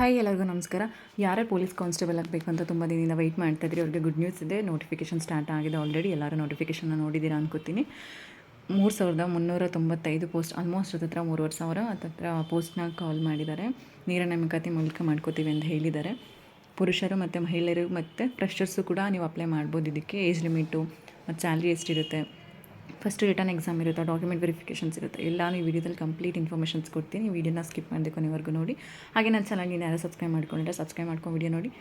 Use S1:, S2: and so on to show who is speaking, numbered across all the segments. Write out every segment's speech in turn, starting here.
S1: Hi ಎಲ್ಲರಿಗೂ ನಮಸ್ಕಾರ. ಯಾರೇ ಪೊಲೀಸ್ ಕಾನ್ಸ್ಟೇಬಲ್ ಆಗಬೇಕು ಅಂತ ತುಂಬ ದಿನದಿಂದ ವೆಯ್ಟ್ ಮಾಡ್ತಾಯಿದ್ರಿ, ಅವ್ರಿಗೆ ಗುಡ್ ನ್ಯೂಸ್ ಇದೆ. ನೋಟಿಫಿಕೇಷನ್ ಸ್ಟಾರ್ಟ್ ಆಗಿದೆ ಆಲ್ರೆಡಿ. ಎಲ್ಲರೂ ನೋಟಿಫಿಕೇಷನ್ನ ನೋಡಿದ್ದೀರಾ ಅನ್ಕೋತೀನಿ. 3,395 ಪೋಸ್ಟ್, ಆಲ್ಮೋಸ್ಟ್ ಹತ್ತಿರ 3,500 ಹತ್ತಿರ ಪೋಸ್ಟ್ನ ಕಾಲ್ ಮಾಡಿದ್ದಾರೆ. ನೇರ ನೇಮಕಾತಿ ಮೂಲಕ ಮಾಡ್ಕೋತೀವಿ ಅಂತ ಹೇಳಿದ್ದಾರೆ. ಪುರುಷರು ಮತ್ತು ಮಹಿಳೆಯರು ಮತ್ತು ಫ್ರೆಶರ್ಸು ಕೂಡ ನೀವು ಅಪ್ಲೈ ಮಾಡ್ಬೋದು. ಇದಕ್ಕೆ ಏಜ್ ಲಿಮಿಟು ಮತ್ತು ಸ್ಯಾಲ್ರಿ ಎಷ್ಟಿರುತ್ತೆ, ಫಸ್ಟ್ ರಿಟರ್ನ್ ಎಕ್ಸಾಮ್ ಇರುತ್ತೆ, ಡಾಕ್ಯುಮೆಂಟ್ ವೆರಿಫಿಕೇಷನ್ಸ್ ಇರುತ್ತೆ. ಎಲ್ಲಾನು ಈ ವಿಡಿಯೋದಲ್ಲಿ ಕಂಪ್ಲೀಟ್ ಇನ್ಫಾರ್ಮೇಷನ್ಸ್ ಕೊಡ್ತೀನಿ. ಈ ವಿಡಿಯೋನ ಸ್ಕಿಪ್ ಮಾಡಬೇಕು, ಕೊನೆವರೆಗೂ ನೋಡಿ. ಹಾಗೆ ನನ್ನ ಚಾನಲ್ಗೆ ಯಾರು ಸಬ್ಸ್ಕ್ರೈಬ್ ಮಾಡ್ಕೊಂಡಿದ್ರೆ ಸಬ್ಸ್ಕ್ರೈಬ್ ಮಾಡ್ಕೊಂಡು ವಿಡಿಯೋ ನೋಡಿ.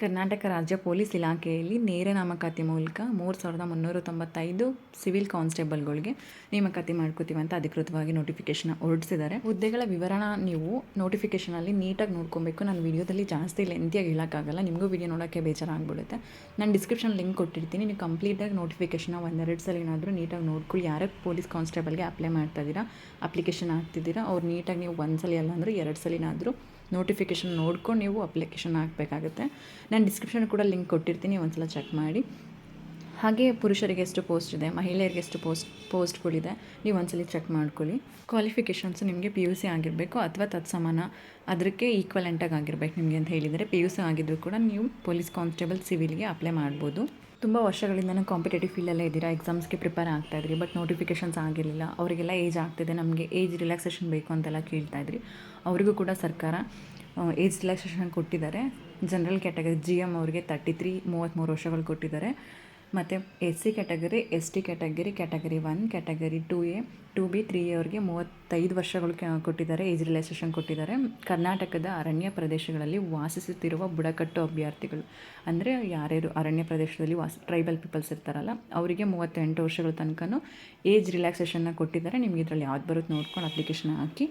S1: ಕರ್ನಾಟಕ ರಾಜ್ಯ ಪೊಲೀಸ್ ಇಲಾಖೆಯಲ್ಲಿ ನೇರ ನೇಮಕಾತಿ ಮೂಲಕ 3,395 ಸಿವಿಲ್ ಕಾನ್ಸ್ಟೇಬಲ್ಗಳಿಗೆ ನೇಮಕಾತಿ ಮಾಡ್ಕೋತೀವಿ ಅಂತ ಅಧಿಕೃತವಾಗಿ ನೋಟಿಫಿಕೇಷನ್ ಹೊರಡಿಸಿದ್ದಾರೆ. ಹುದ್ದೆಗಳ ವಿವರಣ ನೀವು ನೋಟಿಫಿಕೇಷನಲ್ಲಿ ನೀಟಾಗಿ ನೋಡ್ಕೊಬೇಕು. ನಾನು ವಿಡಿಯೋದಲ್ಲಿ ಜಾಸ್ತಿ ಲೆಂತಿಯಾಗಿ ಹೇಳೋಕ್ಕಾಗಲ್ಲ, ನಿಮಗೂ ವಿಡಿಯೋ ನೋಡೋಕ್ಕೆ ಬೇಜಾರಾಗ್ಬಿಡುತ್ತೆ. ನಾನು ಡಿಸ್ಕ್ರಿಪ್ಷನ್ ಲಿಂಕ್ ಕೊಟ್ಟಿರ್ತೀನಿ. ನೀವು ಕಂಪ್ಲೀಟಾಗಿ ನೋಟಿಫಿಕೇಷನ್ ಒಂದೆರಡು ಸಲ ಏನಾದರೂ ನೀಟಾಗಿ ನೋಡ್ಕೊಳ್ಳಿ. ಯಾರೇ ಪೊಲೀಸ್ ಕಾನ್ಸ್ಟೇಬಲ್ಗೆ ಅಪ್ಲೈ ಮಾಡ್ತಾಯಿದ್ದೀರಾ, ಅಪ್ಲಿಕೇಶನ್ ಹಾಕ್ತಿದ್ದೀರಾ, ಅವ್ರು ನೀಟಾಗಿ ನೀವು ಒಂದು ಸಲ ಅಲ್ಲ ಅಂದರೆ 2 ಸಲಿನಾದರೂ ನೋಟಿಫಿಕೇಷನ್ ನೋಡ್ಕೊಂಡು ನೀವು ಅಪ್ಲಿಕೇಶನ್ ಹಾಕಬೇಕಾಗುತ್ತೆ. ನಾನು ಡಿಸ್ಕ್ರಿಪ್ಷನ್ ಕೂಡ ಲಿಂಕ್ ಕೊಟ್ಟಿರ್ತೀನಿ, ಒಂದ್ಸಲ ಚೆಕ್ ಮಾಡಿ. ಹಾಗೆ ಪುರುಷರಿಗೆ ಎಷ್ಟು ಪೋಸ್ಟ್ ಇದೆ, ಮಹಿಳೆಯರಿಗೆ ಎಷ್ಟು ಪೋಸ್ಟ್ಗಳಿದೆ, ನೀವು ಒಂದ್ಸಲ ಚೆಕ್ ಮಾಡ್ಕೊಳ್ಳಿ. ಕ್ವಾಲಿಫಿಕೇಷನ್ಸ್ ನಿಮಗೆ PUC ಆಗಿರಬೇಕು ಅಥವಾ ತತ್ಸಮಾನ ಅದಕ್ಕೆ ಈಕ್ವಲೆಂಟಾಗಿ ಆಗಿರಬೇಕು ನಿಮಗೆ ಅಂತ ಹೇಳಿದರೆ. PUC ಆಗಿದ್ದರೂ ಕೂಡ ನೀವು ಪೊಲೀಸ್ ಕಾನ್ಸ್ಟೇಬಲ್ ಸಿವಿಲ್ಗೆ ಅಪ್ಲೈ ಮಾಡ್ಬೋದು. ತುಂಬ ವರ್ಷಗಳಿಂದ ಕಾಂಪಿಟೇಟಿವ್ ಫೀಲ್ಡಲ್ಲೇ ಇದ್ದೀರಾ, ಎಕ್ಸಾಮ್ಸ್ಗೆ ಪ್ರಿಪೇರ್ ಆಗ್ತಾಯಿದ್ರಿ, ಬಟ್ ನೋಟಿಫಿಕೇಷನ್ಸ್ ಆಗಿರಲಿಲ್ಲ. ಅವರಿಗೆಲ್ಲ ಏಜ್ ಆಗ್ತಿದೆ, ನಮಗೆ ಏಜ್ ರಿಲ್ಯಾಕ್ಸೇಷನ್ ಬೇಕು ಅಂತೆಲ್ಲ ಕೇಳ್ತಾಯಿದ್ರಿ. ಅವರಿಗೂ ಕೂಡ ಸರ್ಕಾರ ಏಜ್ ರಿಲ್ಯಾಕ್ಸೇಷನ್ ಕೊಟ್ಟಿದ್ದಾರೆ. ಜನರಲ್ ಕ್ಯಾಟಗರಿ GM ಅವರಿಗೆ 33 ವರ್ಷಗಳು ಕೊಟ್ಟಿದ್ದಾರೆ. ಮತ್ತು SC category, ST category, category 1, category 2A, 2B, 3A ಅವ್ರಿಗೆ 35 ವರ್ಷಗಳು ಕೊಟ್ಟಿದ್ದಾರೆ, ಏಜ್ ರಿಲ್ಯಾಕ್ಸೇಷನ್ ಕೊಟ್ಟಿದ್ದಾರೆ. ಕರ್ನಾಟಕದ ಅರಣ್ಯ ಪ್ರದೇಶಗಳಲ್ಲಿ ವಾಸಿಸುತ್ತಿರುವ ಬುಡಕಟ್ಟು ಅಭ್ಯರ್ಥಿಗಳು ಅಂದರೆ ಯಾರ್ಯಾರು ಅರಣ್ಯ ಪ್ರದೇಶದಲ್ಲಿ ಟ್ರೈಬಲ್ ಪೀಪಲ್ಸ್ ಇರ್ತಾರಲ್ಲ, ಅವರಿಗೆ 38 ವರ್ಷಗಳ ತನಕ ಏಜ್ ರಿಲ್ಯಾಕ್ಸೇಷನ್ನ ಕೊಟ್ಟಿದ್ದಾರೆ. ನಿಮಗೆ ಇದರಲ್ಲಿ ಯಾವ್ದು ಬರುತ್ತೆ ನೋಡ್ಕೊಂಡು ಅಪ್ಲಿಕೇಶನ್ ಹಾಕಿ.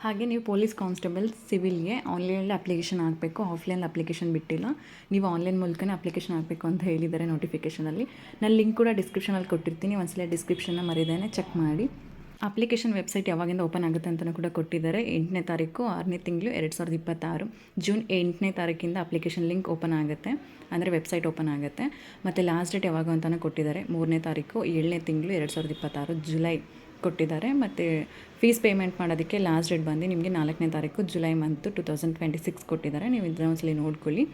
S1: ಹಾಗೆ ನೀವು ಪೊಲೀಸ್ ಕಾನ್ಸ್ಟೇಬಲ್ ಸಿವಿಲ್ಗೆ ಆನ್ಲೈನಲ್ಲಿ ಅಪ್ಲಿಕೇಶನ್ ಹಾಕಬೇಕು, ಆಫ್ಲೈನಲ್ಲಿ ಅಪ್ಲಿಕೇಶನ್ ಬಿಟ್ಟಿಲ್ಲ. ನೀವು ಆನ್ಲೈನ್ ಮೂಲಕನೇ ಅಪ್ಲಿಕೇಶನ್ ಹಾಕಬೇಕು ಅಂತ ಹೇಳಿದ್ದಾರೆ ನೋಟಿಫಿಕೇಷನಲ್ಲಿ. ನಾನು ಲಿಂಕ್ ಕೂಡ ಡಿಸ್ಕ್ರಿಪ್ಷನಲ್ಲಿ ಕೊಟ್ಟಿರ್ತೀನಿ, ಒಂದ್ಸಲ ಡಿಸ್ಕ್ರಿಪ್ಷನ್ನ ಮರಿದೇನೆ ಚೆಕ್ ಮಾಡಿ. ಅಪ್ಲಿಕೇಶನ್ ವೆಬ್ಸೈಟ್ ಯಾವಾಗಿಂದ ಓಪನ್ ಆಗುತ್ತೆ ಅಂತಲೂ ಕೂಡ ಕೊಟ್ಟಿದ್ದಾರೆ. 8ನೇ ತಾರೀಕು 6ನೇ ತಿಂಗಳು 2026, ಜೂನ್ 8ನೇ ತಾರೀಕಿಂದ ಅಪ್ಲಿಕೇಶನ್ ಲಿಂಕ್ ಓಪನ್ ಆಗುತ್ತೆ, ಅಂದರೆ ವೆಬ್ಸೈಟ್ ಓಪನ್ ಆಗುತ್ತೆ. ಮತ್ತು ಲಾಸ್ಟ್ ಡೇಟ್ ಯಾವಾಗ ಅಂತಲೂ ಕೊಟ್ಟಿದ್ದಾರೆ, 3ನೇ ತಾರೀಕು 7ನೇ ತಿಂಗಳು 2026, ಜುಲೈ ಕೊಟ್ಟಿದ್ದಾರೆ. ಮತ್ತು ಫೀಸ್ ಪೇಮೆಂಟ್ ಮಾಡೋದಕ್ಕೆ ಲಾಸ್ಟ್ ಡೇಟ್ ಬಂದು ನಿಮಗೆ 4ನೇ ತಾರೀಕು ಜುಲೈ ಮಂತು 2026 ಕೊಟ್ಟಿದ್ದಾರೆ. ನೀವು ಇದನ್ನ ಒಂದ್ಸಲಿ ನೋಡ್ಕೊಳ್ಳಿ.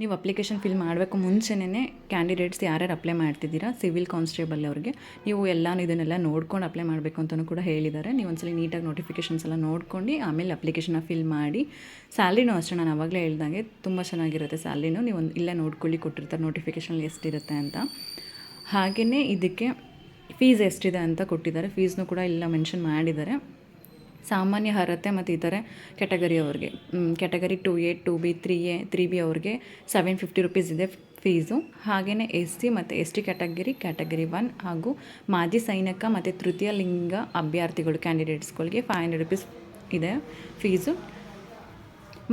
S1: ನೀವು ಅಪ್ಲಿಕೇಶನ್ ಫಿಲ್ ಮಾಡಬೇಕು ಮುಂಚೆನೇ ಕ್ಯಾಂಡಿಡೇಟ್ಸ್ ಯಾರ್ಯಾರು ಅಪ್ಲೈ ಮಾಡ್ತಿದ್ದೀರಾ ಸಿವಿಲ್ ಕಾನ್ಸ್ಟೇಬಲ್ ಅವ್ರಿಗೆ ನೀವು ಇದನ್ನೆಲ್ಲ ನೋಡ್ಕೊಂಡು ಅಪ್ಲೈ ಮಾಡಬೇಕು ಅಂತಲೂ ಕೂಡ ಹೇಳಿದ್ದಾರೆ. ನೀವು ಒಂದ್ಸಲಿ ನೀಟಾಗಿ ನೋಟಿಫಿಕೇಷನ್ಸ್ ಎಲ್ಲ ನೋಡ್ಕೊಂಡು ಆಮೇಲೆ ಅಪ್ಲಿಕೇಶನ್ನ ಫಿಲ್ ಮಾಡಿ. ಸ್ಯಾಲ್ರಿನೂ ಅಷ್ಟೇ, ನಾನು ಆವಾಗಲೇ ಹೇಳ್ದಂಗೆ ತುಂಬ ಚೆನ್ನಾಗಿರುತ್ತೆ ಸ್ಯಾಲ್ರಿನೂ. ನೀವು ಇಲ್ಲೇ ನೋಡ್ಕೊಳ್ಳಿ, ಕೊಟ್ಟಿರ್ತಾರೆ ನೋಟಿಫಿಕೇಷನಲ್ಲಿ ಎಷ್ಟಿರುತ್ತೆ ಅಂತ. ಹಾಗೆಯೇ ಇದಕ್ಕೆ ಫೀಸ್ ಎಷ್ಟಿದೆ ಅಂತ ಕೊಟ್ಟಿದ್ದಾರೆ, ಫೀಸ್ನೂ ಕೂಡ ಇಲ್ಲ ಮೆನ್ಷನ್ ಮಾಡಿದ್ದಾರೆ. ಸಾಮಾನ್ಯ ಅರ್ಹತೆ ಮತ್ತು ಇತರೆ ಕ್ಯಾಟಗರಿ ಅವ್ರಿಗೆ, category 2A, 2B, 3A, 3B ಅವ್ರಿಗೆ 750 ರೂಪೀಸ್ ಇದೆ ಫೀಸು. ಹಾಗೆಯೇ SC ಮತ್ತು ST ಕ್ಯಾಟಗರಿ 1 ಹಾಗೂ ಮಾಜಿ ಸೈನಿಕ ಮತ್ತು ತೃತೀಯ ಲಿಂಗ ಅಭ್ಯರ್ಥಿಗಳು ಕ್ಯಾಂಡಿಡೇಟ್ಸ್ಗಳಿಗೆ 500 ರೂಪೀಸ್ ಇದೆ ಫೀಸು.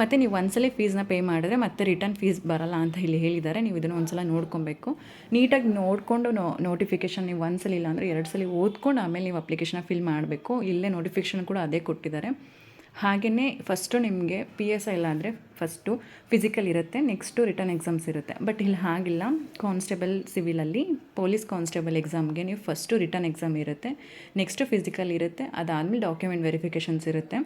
S1: ಮತ್ತು ನೀವು ಒಂದ್ಸಲ ಫೀಸ್ನ ಪೇ ಮಾಡಿದ್ರೆ ಮತ್ತೆ ರಿಟರ್ನ್ ಫೀಸ್ ಬರಲ್ಲ ಅಂತ ಹೇಳಿದ್ದಾರೆ. ನೀವು ಇದನ್ನು ಒಂದ್ಸಲ ನೋಡ್ಕೊಬೇಕು, ನೀಟಾಗಿ ನೋಡಿಕೊಂಡು ನೋಟಿಫಿಕೇಷನ್ ನೀವು ಒಂದ್ಸಲ ಇಲ್ಲ ಅಂದರೆ 2 ಸಲ ಓದ್ಕೊಂಡು ಆಮೇಲೆ ನೀವು ಅಪ್ಲಿಕೇಶನ್ ಫಿಲ್ ಮಾಡಬೇಕು. ಇಲ್ಲೇ ನೋಟಿಫಿಕೇಷನ್ ಕೂಡ ಅದೇ ಕೊಟ್ಟಿದ್ದಾರೆ. ಹಾಗೆಯೇ ಫಸ್ಟು ನಿಮಗೆ PSI ಇಲ್ಲ ಅಂದರೆ ಫಸ್ಟು ಫಿಸಿಕಲ್ ಇರುತ್ತೆ, ನೆಕ್ಸ್ಟು ರಿಟರ್ನ್ ಎಕ್ಸಾಮ್ಸ್ ಇರುತ್ತೆ. ಬಟ್ ಇಲ್ಲಿ ಹಾಗಿಲ್ಲ, ಕಾನ್ಸ್ಟೇಬಲ್ ಸಿವಿಲಲ್ಲಿ ಪೊಲೀಸ್ ಕಾನ್ಸ್ಟೇಬಲ್ ಎಕ್ಸಾಮ್ಗೆ ನೀವು ಫಸ್ಟು ರಿಟರ್ನ್ ಎಕ್ಸಾಮ್ ಇರುತ್ತೆ, ನೆಕ್ಸ್ಟು ಫಿಸಿಕಲ್ ಇರುತ್ತೆ, ಅದಾದಮೇಲೆ ಡಾಕ್ಯುಮೆಂಟ್ ವೆರಿಫಿಕೇಷನ್ಸ್ ಇರುತ್ತೆ.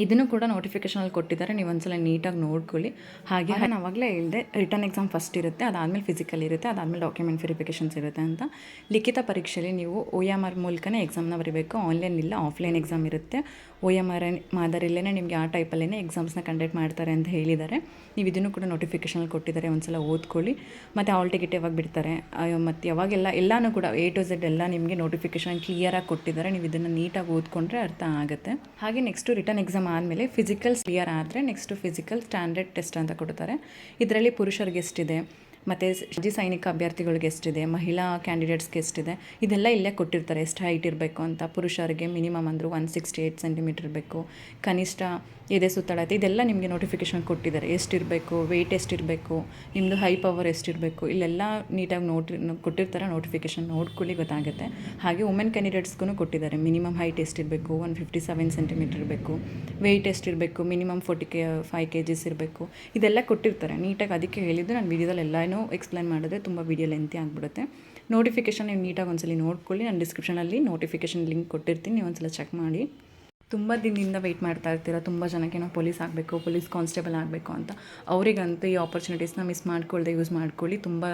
S1: ಇದನ್ನು ಕೂಡ ನೋಟಿಫಿಕೇಷನಲ್ಲಿ ಕೊಟ್ಟಿದ್ದಾರೆ, ನೀವು ಒಂದ್ಸಲ ನೀಟಾಗಿ ನೋಡ್ಕೊಳ್ಳಿ. ಹಾಗೆ ನಾನು ಆವಾಗಲೇ ಹೇಳಿದೆ, ರಿಟರ್ನ್ ಎಕ್ಸಾಮ್ ಫಸ್ಟ್ ಇರುತ್ತೆ, ಅದಾದಮೇಲೆ ಫಿಸಿಕಲ್ ಇರುತ್ತೆ, ಅದಾದಮೇಲೆ ಡಾಕ್ಯುಮೆಂಟ್ ವೆರಿಫಿಕೇಷನ್ಸ್ ಇರುತ್ತೆ ಅಂತ. ಲಿಖಿತ ಪರೀಕ್ಷೆಯಲ್ಲಿ ನೀವು OMR ಮೂಲಕನೇ ಎಕ್ಸಾಮ್ನ ಬರೀಬೇಕು, ಆನ್ಲೈನ್ ಇಲ್ಲ, ಆಫ್ಲೈನ್ ಎಕ್ಸಾಮ್ ಇರುತ್ತೆ. OMR ಮಾದರಿಯಲ್ಲೇ ನಿಮಗೆ ಆ ಟೈಪಲ್ಲೇ ಎಕ್ಸಾಮ್ಸ್ನ ಕಂಡಕ್ಟ್ ಮಾಡ್ತಾರೆ ಅಂತ ಹೇಳಿದ್ದಾರೆ. ನೀವು ಇದನ್ನು ಕೂಡ ನೋಟಿಫಿಕೇಷನಲ್ಲಿ ಕೊಟ್ಟಿದ್ದಾರೆ, ಒಂದ್ಸಲ ಓದ್ಕೊಳ್ಳಿ. ಮತ್ತು ಹಾಲ್ ಟಿಕೆಟ್ ಯಾವಾಗ ಬಿಡ್ತಾರೆ ಮತ್ತು ಯಾವಾಗೆಲ್ಲ ಎಲ್ಲನೂ ಕೂಡ A to Z ಎಲ್ಲ ನಿಮಗೆ ನೋಟಿಫಿಕೇಷನ್ ಕ್ಲಿಯರಾಗಿ ಕೊಟ್ಟಿದ್ದಾರೆ. ನೀವು ಇದನ್ನು ನೀಟಾಗಿ ಓದ್ಕೊಂಡ್ರೆ ಅರ್ಥ ಆಗುತ್ತೆ. ಹಾಗೆ ನೆಕ್ಸ್ಟು ರಿಟರ್ನ್ ಎಕ್ಸಾಮ್ ಆದಮೇಲೆ ಫಿಸಿಕಲ್ ಕ್ಲಿಯರ್ ಆದರೆ ನೆಕ್ಸ್ಟು ಫಿಸಿಕಲ್ ಸ್ಟ್ಯಾಂಡರ್ಡ್ ಟೆಸ್ಟ್ ಅಂತ ಕೊಡ್ತಾರೆ. ಇದರಲ್ಲಿ ಪುರುಷರಿಗೆ ಎಷ್ಟಿದೆ, ಮತ್ತು ಮಾಜಿ ಸೈನಿಕ ಅಭ್ಯರ್ಥಿಗಳಿಗೆ ಎಷ್ಟಿದೆ, ಮಹಿಳಾ ಕ್ಯಾಂಡಿಡೇಟ್ಸ್ಗೆ ಎಷ್ಟಿದೆ, ಇದೆಲ್ಲ ಇಲ್ಲೇ ಕೊಟ್ಟಿರ್ತಾರೆ. ಎಷ್ಟು ಹೈಟ್ ಇರಬೇಕು ಅಂತ. ಪುರುಷರಿಗೆ ಮಿನಿಮಮ್ ಅಂದರೂ 168 ಸೆಂಟಿಮೀಟರ್ ಇರಬೇಕು, ಕನಿಷ್ಠ ಎದೆ ಸುತ್ತಳತೆ, ಇದೆಲ್ಲ ನಿಮಗೆ ನೋಟಿಫಿಕೇಷನ್ ಕೊಟ್ಟಿದ್ದಾರೆ. ಎಷ್ಟಿರಬೇಕು, ವೆಯ್ಟ್ ಎಷ್ಟಿರಬೇಕು, ನಿಮ್ಮದು ಹೈ ಪವರ್ ಎಷ್ಟಿರಬೇಕು, ಇಲ್ಲೆಲ್ಲ ನೀಟಾಗಿ ಕೊಟ್ಟಿರ್ತಾರೆ. ನೋಟಿಫಿಕೇಷನ್ ನೋಡ್ಕೊಳ್ಳಿ, ಗೊತ್ತಾಗುತ್ತೆ. ಹಾಗೆ ವುಮೆನ್ ಕ್ಯಾಂಡಿಡೇಟ್ಸ್ಗೂ ಕೊಟ್ಟಿದ್ದಾರೆ. ಮಿನಿಮಮ್ ಹೈಟ್ ಎಷ್ಟಿರಬೇಕು, 157 ಸೆಂಟಿಮೀಟರ್ ಇರಬೇಕು, ವೆಯ್ಟ್ ಎಷ್ಟಿರಬೇಕು, ಮಿನಿಮಮ್ 45 kgs ಇರಬೇಕು, ಇದೆಲ್ಲ ಕೊಟ್ಟಿರ್ತಾರೆ ನೀಟಾಗಿ. ಅದಕ್ಕೆ ಹೇಳಿದ್ದು ನಾನು ವೀಡಿಯೋದಲ್ಲಿ ಎಲ್ಲನೂ ಎಕ್ಸ್ಪ್ಲೈನ್ ಮಾಡಿದ್ರೆ ತುಂಬ ವೀಡಿಯೋ ಲೆಂತಿ ಆಗಿಬಿಡುತ್ತೆ. ನೋಟಿಫಿಕೇಷನ್ ನೀವು ನೀಟಾಗಿ ಒಂದ್ಸಲಿ ನೋಡ್ಕೊಳ್ಳಿ. ನಾನು ಡಿಸ್ಕ್ರಿಪ್ಷನಲ್ಲಿ ನೋಟಿಫಿಕೇಷನ್ ಲಿಂಕ್ ಕೊಟ್ಟಿರ್ತೀನಿ, ನೀವು ಒಂದ್ಸಲ ಚೆಕ್ ಮಾಡಿ. ತುಂಬ ದಿನದಿಂದ ವೆಯ್ಟ್ ಮಾಡ್ತಾ ಇರ್ತೀರ, ತುಂಬ ಜನಕ್ಕೆ ನಾವು ಪೊಲೀಸ್ ಆಗಬೇಕು, ಪೊಲೀಸ್ ಕಾನ್ಸ್ಟೇಬಲ್ ಆಗಬೇಕು ಅಂತ. ಅವರಿಗಂತೂ ಈ ಆಪರ್ಚುನಿಟೀಸ್ನ ಮಿಸ್ ಮಾಡ್ಕೊಳ್ದೆ ಯೂಸ್ ಮಾಡ್ಕೊಳ್ಳಿ. ತುಂಬ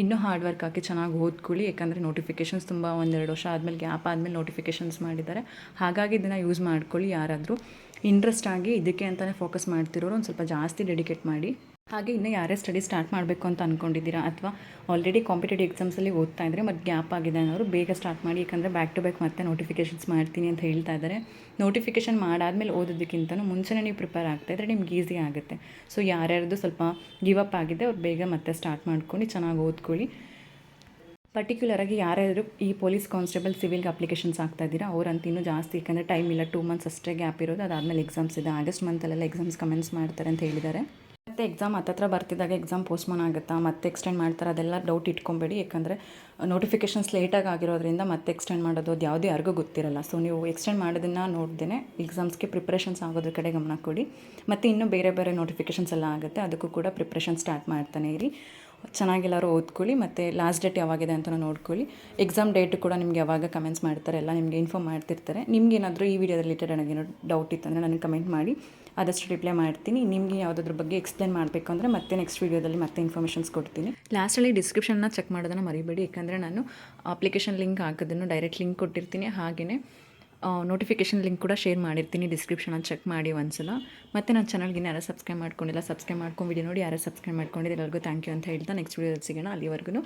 S1: ಇನ್ನೂ ಹಾರ್ಡ್ ವರ್ಕ್ ಹಾಕಿ ಚೆನ್ನಾಗಿ ಓದ್ಕೊಳ್ಳಿ. ಯಾಕಂದರೆ ನೋಟಿಫಿಕೇಷನ್ಸ್ ತುಂಬ 1-2 ವರ್ಷ ಆದಮೇಲೆ ಗ್ಯಾಪ್ ಆದಮೇಲೆ ನೋಟಿಫಿಕೇಷನ್ಸ್ ಮಾಡಿದ್ದಾರೆ. ಹಾಗಾಗಿ ಇದನ್ನು ಯೂಸ್ ಮಾಡ್ಕೊಳ್ಳಿ. ಯಾರಾದರೂ ಇಂಟ್ರೆಸ್ಟ್ ಆಗಿ ಇದಕ್ಕೆ ಅಂತಲೇ ಫೋಕಸ್ ಮಾಡ್ತಿರೋರು ಒಂದು ಸ್ವಲ್ಪ ಜಾಸ್ತಿ ಡೆಡಿಕೇಟ್ ಮಾಡಿ. ಹಾಗೆ ಇನ್ನೂ ಯಾರೇ ಸ್ಟಡಿ ಸ್ಟಾರ್ಟ್ ಮಾಡಬೇಕು ಅಂತ ಅಂದ್ಕೊಂಡಿದ್ದೀರಾ ಅಥವಾ ಆಲ್ರೆಡಿ ಕಾಂಪಿಟೇಟಿವ್ ಎಕ್ಸಾಮ್ಸಲ್ಲಿ ಓದ್ತಾ ಇದ್ದರೆ ಮತ್ತು ಗ್ಯಾಪ್ ಆಗಿದೆ ಅನ್ನೋರು ಬೇಗ ಸ್ಟಾರ್ಟ್ ಮಾಡಿ. ಯಾಕಂದರೆ ಬ್ಯಾಕ್ ಟು ಬ್ಯಾಕ್ ಮತ್ತೆ ನೋಟಿಫಿಕೇಷನ್ಸ್ ಮಾಡ್ತೀನಿ ಅಂತ ಹೇಳ್ತಾ ಇದ್ದಾರೆ. ನೋಟಿಫಿಕೇಷನ್ ಮಾಡಾದ್ಮೇಲೆ ಓದೋದಕ್ಕಿಂತಲೂ ಮುಂಚೆನೇ ನೀವು ಪ್ರಿಪೇರ್ ಆಗ್ತಾಯಿದ್ರೆ ನಿಮ್ಗೆ ಈಸಿ ಆಗುತ್ತೆ. ಸೊ ಯಾರ್ಯಾರ್ದು ಸ್ವಲ್ಪ ಗಿವ್ ಅಪ್ ಆಗಿದೆ ಅವ್ರು ಬೇಗ ಮತ್ತೆ ಸ್ಟಾರ್ಟ್ ಮಾಡ್ಕೊಂಡು ಚೆನ್ನಾಗಿ ಓದ್ಕೊಳ್ಳಿ. ಪರ್ಟಿಕ್ಯುಲರಾಗಿ ಯಾರ್ಯಾರು ಈ ಪೊಲೀಸ್ ಕಾನ್ಸ್ಟೇಬಲ್ ಸಿವಿಲ್ಗೆ ಅಪ್ಲಿಕೇಶನ್ಸ್ ಆಗ್ತಾ ಇದ್ದೀರಾ ಅವರಂತೂ ಇನ್ನೂ ಜಾಸ್ತಿ, ಯಾಕಂದರೆ ಟೈಮ್ ಇಲ್ಲ, 2 ಮಂತ್ಸ್ ಅಷ್ಟೇ ಗ್ಯಾಪ್ ಇರೋದು. ಅದಾದಮೇಲೆ ಎಕ್ಸಾಮ್ಸ್ ಇದೆ. ಆಗಸ್ಟ್ ಮಂತಲ್ಲೆಲ್ಲ ಎಕ್ಸಾಮ್ಸ್ ಕಮೆನ್ಸ್ ಮಾಡ್ತಾರೆ ಅಂತ ಹೇಳಿದ್ದಾರೆ. ಮತ್ತು ಎಕ್ಸಾಮ್ ಹತ್ತತ್ರ ಬರ್ತಿದ್ದಾಗ ಎಕ್ಸಾಮ್ ಪೋಸ್ಟ್ಪೋನ್ ಆಗುತ್ತಾ, ಮತ್ತೆ ಎಕ್ಸ್ಟೆಂಡ್ ಮಾಡ್ತಾರೆ, ಅದೆಲ್ಲ ಡೌಟ್ ಇಟ್ಕೊಬೇಡಿ. ಯಾಕಂದರೆ ನೋಟಿಫಿಕೇಷನ್ಸ್ ಲೇಟಾಗಿ ಆಗಿರೋದ್ರಿಂದ ಮತ್ತೆ ಎಕ್ಸ್ಟೆಂಡ್ ಮಾಡೋದು ಅದು ಯಾವುದೇ ಯಾರಿಗೂ ಗೊತ್ತಿರಲ್ಲ. ಸೊ ನೀವು ಎಕ್ಸ್ಟೆಂಡ್ ಮಾಡೋದನ್ನು ನೋಡ್ದೇ ಎಕ್ಸಾಮ್ಸ್ಗೆ ಪ್ರಿಪ್ರೇಷನ್ಸ್ ಆಗೋದ್ರ ಕಡೆ ಗಮನ ಕೊಡಿ. ಮತ್ತು ಇನ್ನೂ ಬೇರೆ ಬೇರೆ ನೋಟಿಫಿಕೇಷನ್ಸ್ ಎಲ್ಲ ಆಗುತ್ತೆ, ಅದಕ್ಕೂ ಕೂಡ ಪ್ರಿಪ್ರೇಷನ್ ಸ್ಟಾರ್ಟ್ ಮಾಡ್ತಾನೆ ಇರಿ. ಚೆನ್ನಾಗೆಲ್ಲರೂ ಓದ್ಕೊಳ್ಳಿ. ಮತ್ತು ಲಾಸ್ಟ್ ಡೇಟ್ ಯಾವಾಗಿದೆ ಅಂತ ನೋಡ್ಕೊಳ್ಳಿ. ಎಕ್ಸಾಮ್ ಡೇಟ್ ಕೂಡ ನಿಮ್ಗೆ ಯಾವಾಗ ಕಮೆಂಟ್ಸ್ ಮಾಡ್ತಾರೆ ಎಲ್ಲ ನಿಮಗೆ ಇನ್ಫಾರ್ಮ್ ಮಾಡ್ತಿರ್ತಾರೆ. ನಿಮ್ಗೇನಾದರೂ ಈ ವಿಡಿಯೋದ ರಿಲೇಟೆಡ್ ನನಗೇನೋ ಡೌಟ್ ಇತ್ತಂದರೆ ನನಗೆ ಕಮೆಂಟ್ ಮಾಡಿ, ಆದಷ್ಟು ರಿಪ್ಲೈ ಮಾಡ್ತೀನಿ. ನಿಮಗೆ ಯಾವುದಾದ್ರ ಬಗ್ಗೆ ಎಕ್ಸ್ಪ್ಲೇನ್ ಮಾಡಬೇಕು ಅಂದರೆ ಮತ್ತೆ ನೆಕ್ಸ್ಟ್ ವೀಡಿಯೋದಲ್ಲಿ ಮತ್ತೆ ಇನ್ಫಾರ್ಮೇಷನ್ಸ್ ಕೊಡ್ತೀನಿ. ಲಾಸ್ಟಲ್ಲಿ ಡಿಸ್ಕ್ರಿಪ್ಷನ್ನ ಚೆಕ್ ಮಾಡೋದನ್ನು ಮರಿಬೇಡಿ. ಯಾಕಂದರೆ ನಾನು ಅಪ್ಲಿಕೇಶನ್ ಲಿಂಕ್ ಹಾಕೋದನ್ನು ಡೈರೆಕ್ಟ್ ಲಿಂಕ್ ಕೊಟ್ಟಿರ್ತೀನಿ. ಹಾಗೆಯೇ ನೋಟಿಫಿಕೇಷನ್ ಲಿಂಕ್ ಕೂಡ ಶೇರ್ ಮಾಡಿರ್ತೀನಿ. ಡಿಸ್ಕ್ರಿಪ್ಷನಲ್ಲಿ ಚೆಕ್ ಮಾಡಿ ಒಂದ್ಸಲ. ಮತ್ತು ನನ್ನ ಚಾನಲ್ಗೆ ಯಾರು ಸಬ್ಸ್ಕ್ರೈಬ್ ಮಾಡ್ಕೊಂಡಿಲ್ಲ ಸಬ್ಸ್ಕ್ರೈಬ್ ಮಾಡ್ಕೊಂಡು ವಿಡಿಯೋ ನೋಡಿ. ಯಾರು ಸಬ್ಸ್ಕ್ರೈಬ್ ಮಾಡ್ಕೊಂಡಿದ್ರೆ ಎಲ್ಲರಿಗೂ ಥ್ಯಾಂಕ್ ಯು ಅಂತ ಹೇಳ್ತಾ ನೆಕ್ಸ್ಟ್ ವೀಡಿಯೋದಲ್ಲಿ ಸಿಗೋಣ. ಅಲ್ಲಿವರೆಗೂ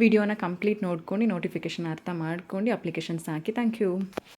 S1: ವಿಡಿಯೋನ ಕಂಪ್ಲೀಟ್ ನೋಡ್ಕೊಂಡು ನೋಟಿಫಿಕೇಷನ್ ಅರ್ಥ ಮಾಡ್ಕೊಂಡು ಅಪ್ಲಿಕೇಶನ್ಸ್ ಹಾಕಿ. Thank you.